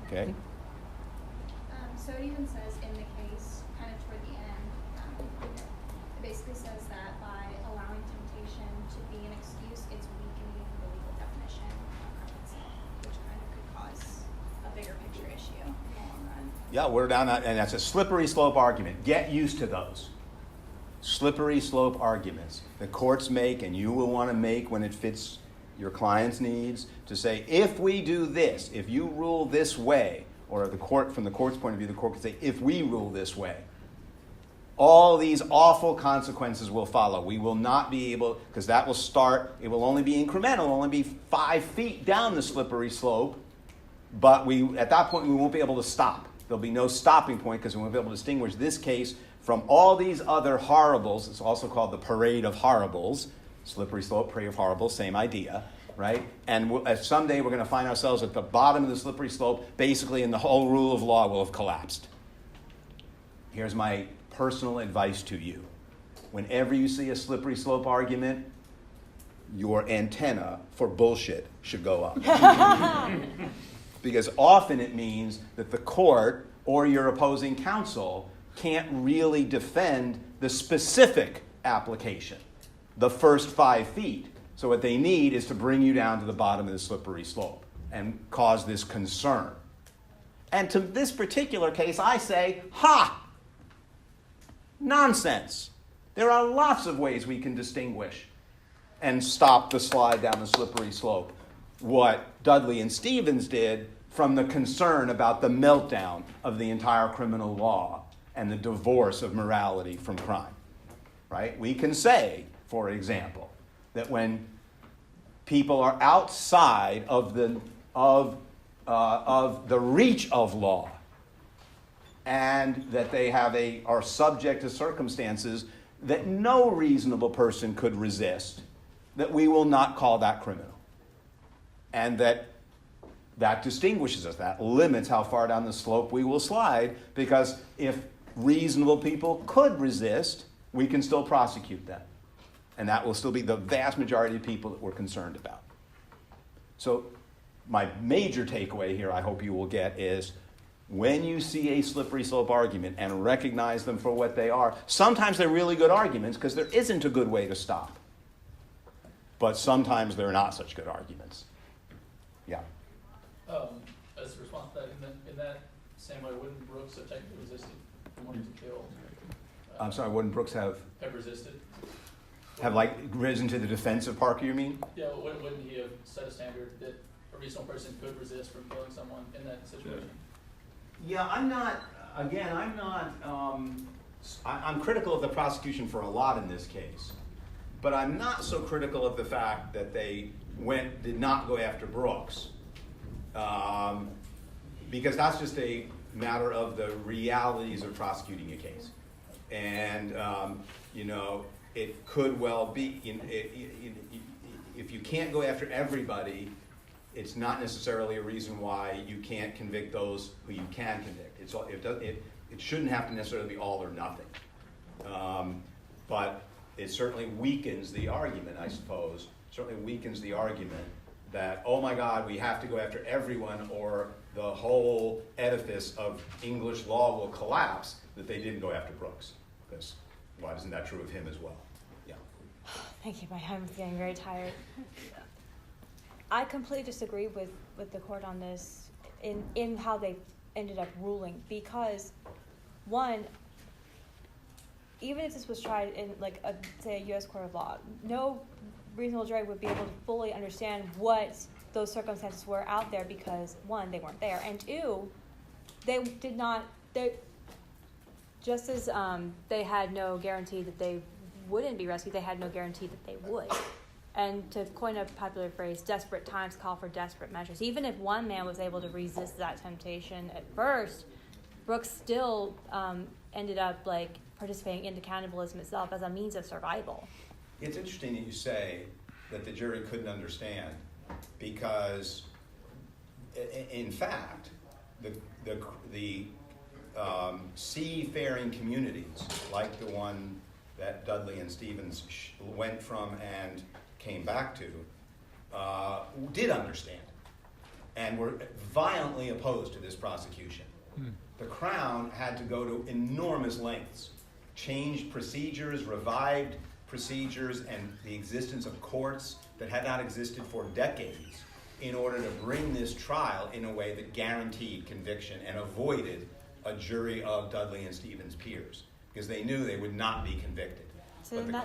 Okay? So it even says in the case, kind of toward the end, it basically says that by allowing temptation to be an excuse, it's weakening the legal definition of clemency, which kind of could cause a bigger picture issue in the long run. Yeah, we're down that, and that's a slippery slope argument. Get used to those. Slippery slope arguments the courts make, and you will want to make when it fits your client's needs, to say, if we do this, if you rule this way, or the court, from the court's point of view, the court could say, if we rule this way, all these awful consequences will follow. We will not be able, because that will start, it will only be incremental, only be 5 feet down the slippery slope, but at that point we won't be able to stop. There'll be no stopping point because we won't be able to distinguish this case from all these other horribles. It's also called the parade of horribles. Slippery slope, parade of horribles, same idea, right? And someday we're going to find ourselves at the bottom of the slippery slope, basically, and the whole rule of law will have collapsed. Here's my personal advice to you. Whenever you see a slippery slope argument, your antenna for bullshit should go up. Because often it means that the court or your opposing counsel can't really defend the specific application, the first 5 feet. So what they need is to bring you down to the bottom of the slippery slope and cause this concern. And to this particular case, I say, nonsense. There are lots of ways we can distinguish and stop the slide down the slippery slope. What Dudley and Stevens did from the concern about the meltdown of the entire criminal law and the divorce of morality from crime, right? We can say, for example, that when people are outside of the reach of law, and that they are subject to circumstances that no reasonable person could resist, that we will not call that criminal. And that distinguishes us, that limits how far down the slope we will slide, because if reasonable people could resist, we can still prosecute them. And that will still be the vast majority of people that we're concerned about. So my major takeaway here, I hope you will get, is when you see a slippery slope argument and recognize them for what they are, sometimes they're really good arguments because there isn't a good way to stop. But sometimes they're not such good arguments. Yeah. As a response to that, in that same way, wouldn't Brooks have technically resisted wanting to kill? I'm sorry, wouldn't Brooks have resisted? Risen to the defense of Parker, you mean? Yeah, well, wouldn't he have set a standard that a reasonable person could resist from killing someone in that situation? Yeah, I'm critical of the prosecution for a lot in this case, but I'm not so critical of the fact that they did not go after Brooks, because that's just a matter of the realities of prosecuting a case. And, it could well be, if you can't go after everybody, it's not necessarily a reason why you can't convict those who you can convict. It shouldn't have to necessarily be all or nothing. But it certainly weakens the argument, I suppose. Certainly weakens the argument that, oh my God, we have to go after everyone or the whole edifice of English law will collapse, that they didn't go after Brooks. Because why isn't that true of him as well? Yeah. Thank you. My hand's getting very tired. I completely disagree with the court on this in how they ended up ruling, because one, even if this was tried in say a U.S. court of law, no reasonable jury would be able to fully understand what those circumstances were out there, because one, they weren't there, and two, just as they had no guarantee that they wouldn't be rescued, they had no guarantee that they would. And to coin a popular phrase, desperate times call for desperate measures. Even if one man was able to resist that temptation at first, Brooks still ended up participating in the cannibalism itself as a means of survival. It's interesting that you say that the jury couldn't understand, because in fact, the seafaring communities, like the one that Dudley and Stevens went from and came back to, did understand. and were violently opposed to this prosecution. The Crown had to go to enormous lengths, changed procedures, revived procedures, and the existence of courts that had not existed for decades in order to bring this trial in a way that guaranteed conviction and avoided a jury of Dudley and Stevens' peers, because they knew they would not be convicted. So But then the that-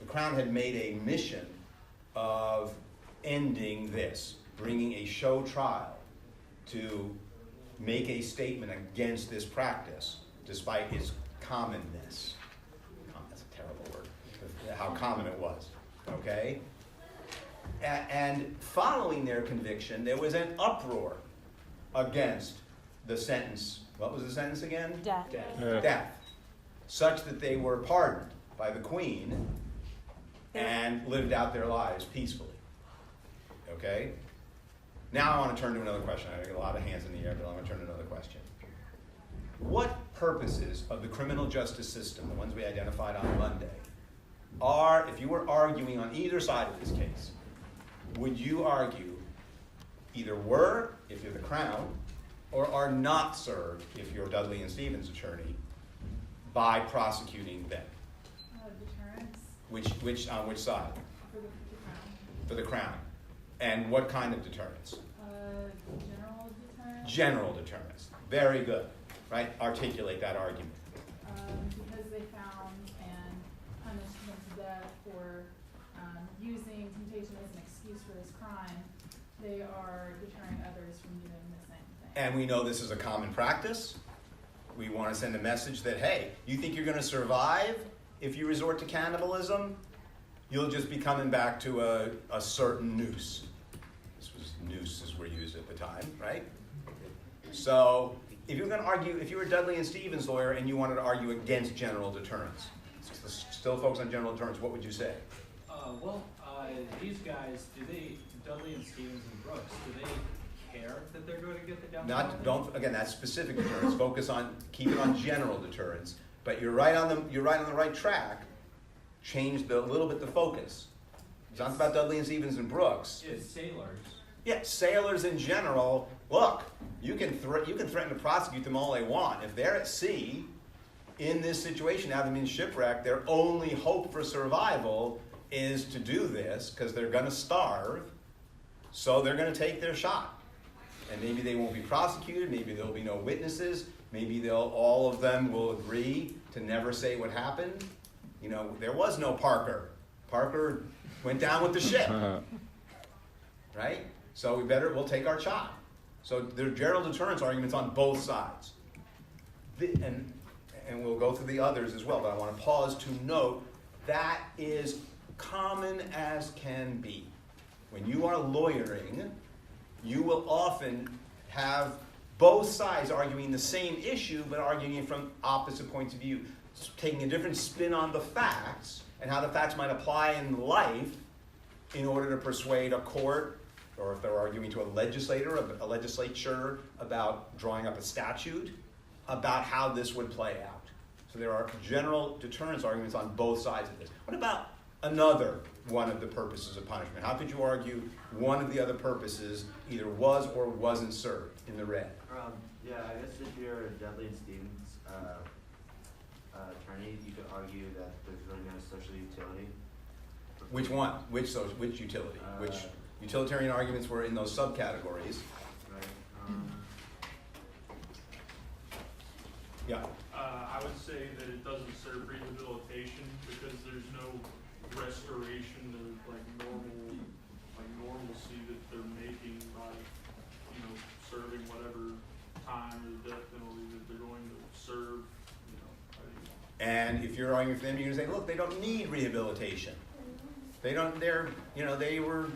Crown had made a mission of ending this, bringing a show trial to make a statement against this practice, despite its commonness. That's a terrible word, how common it was, okay? And following their conviction, there was an uproar against the sentence. What was the sentence again? Death. Death. Such that they were pardoned by the Queen and lived out their lives peacefully. Okay? Now I want to turn to another question. I get a lot of hands in the air, but I'm going to turn to another question. What purposes of the criminal justice system, the ones we identified on Monday, are, if you were arguing on either side of this case, would you argue either were, if you're the Crown, or are not served, if you're Dudley and Stevens' attorney, by prosecuting them? Deterrence On which side? for the Crown. For the Crown. And what kind of deterrence? General deterrence. General deterrence. Very good. Right? Articulate that argument. Because they found and punished him to death for using temptation as an excuse for his crime, they are deterring others from doing the same thing. And we know this is a common practice. We want to send a message that, hey, you think you're going to survive if you resort to cannibalism? You'll just be coming back to a certain noose. Nooses were used at the time, right? So if you're going to argue, if you were Dudley and Stevens' lawyer and you wanted to argue against general deterrence, still focus on general deterrence, what would you say? These guys, Dudley and Stevens and Brooks, do they care that they're going to get the death penalty? Again, that's specific deterrence. Keep it on general deterrence. But you're right on the right track. Change a little bit the focus. It's not about Dudley and Stevens and Brooks. It's sailors. Yeah, sailors in general. Look, you can threaten to prosecute them all they want. If they're at sea, in this situation, having been shipwrecked, their only hope for survival is to do this because they're going to starve. So they're going to take their shot, and maybe they won't be prosecuted. Maybe there'll be no witnesses. Maybe all of them will agree to never say what happened. You know, there was no Parker. Parker went down with the ship, right? So we'll take our shot. So there are general deterrence arguments on both sides. And we'll go through the others as well, but I want to pause to note that is common as can be. When you are lawyering, you will often have both sides arguing the same issue, but arguing it from opposite points of view, taking a different spin on the facts and how the facts might apply in life in order to persuade a court, or if they're arguing to a legislature about drawing up a statute, about how this would play out. So there are general deterrence arguments on both sides of this. What about another one of the purposes of punishment? How could you argue one of the other purposes either was or wasn't served in the red? Yeah, I guess if you're Dudley and Stevens' attorney, you could argue that there's really no social utility. Which one? Which utility? Which utilitarian arguments were in those subcategories? Right. Yeah. I would say that it doesn't serve rehabilitation because there's no restoration of normalcy that they're making by, serving whatever time or death penalty that they're going to serve. And if you're arguing for them, you're going to say, look, they don't need rehabilitation. They were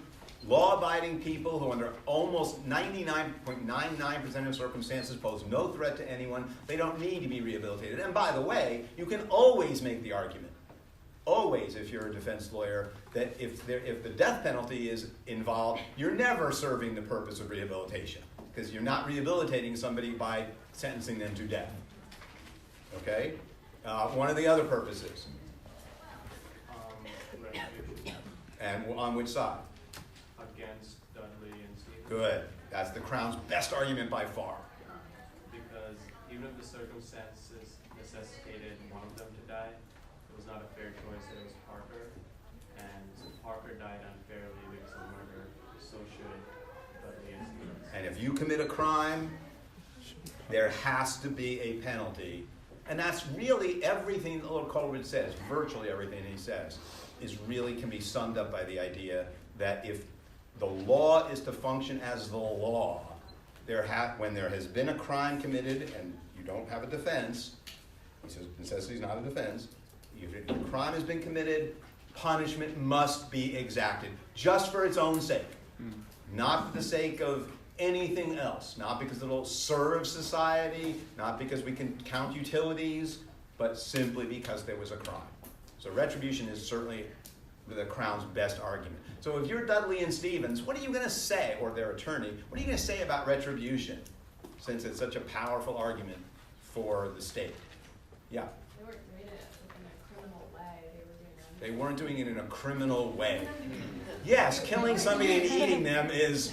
law-abiding people who under almost 99.99% of circumstances pose no threat to anyone. They don't need to be rehabilitated. And by the way, you can always make the argument, always if you're a defense lawyer, that if the death penalty is involved, you're never serving the purpose of rehabilitation because you're not rehabilitating somebody by sentencing them to death. Okay? One of the other purposes. And on which side? against Dudley and Stevens. Good. That's the Crown's best argument by far. Because even if the circumstances necessitated one of them to die, it was not a fair choice that it was Parker. And Parker died unfairly because of murder, so should Dudley and Stevens. And if you commit a crime, there has to be a penalty. And that's really everything that Lord Coleridge says, virtually everything he says, is really can be summed up by the idea that if the law is to function as the law, when there has been a crime committed and you don't have a defense, he says necessity is not a defense, if a crime has been committed, punishment must be exacted, just for its own sake. Not for the sake of anything else, not because it'll serve society, not because we can count utilities, but simply because there was a crime. So retribution is certainly the Crown's best argument. So if you're Dudley and Stevens, what are you going to say, or their attorney, what are you going to say about retribution, since it's such a powerful argument for the state? Yeah? They weren't doing it in a criminal way, They weren't doing it in a criminal way. Yes, killing somebody and eating them is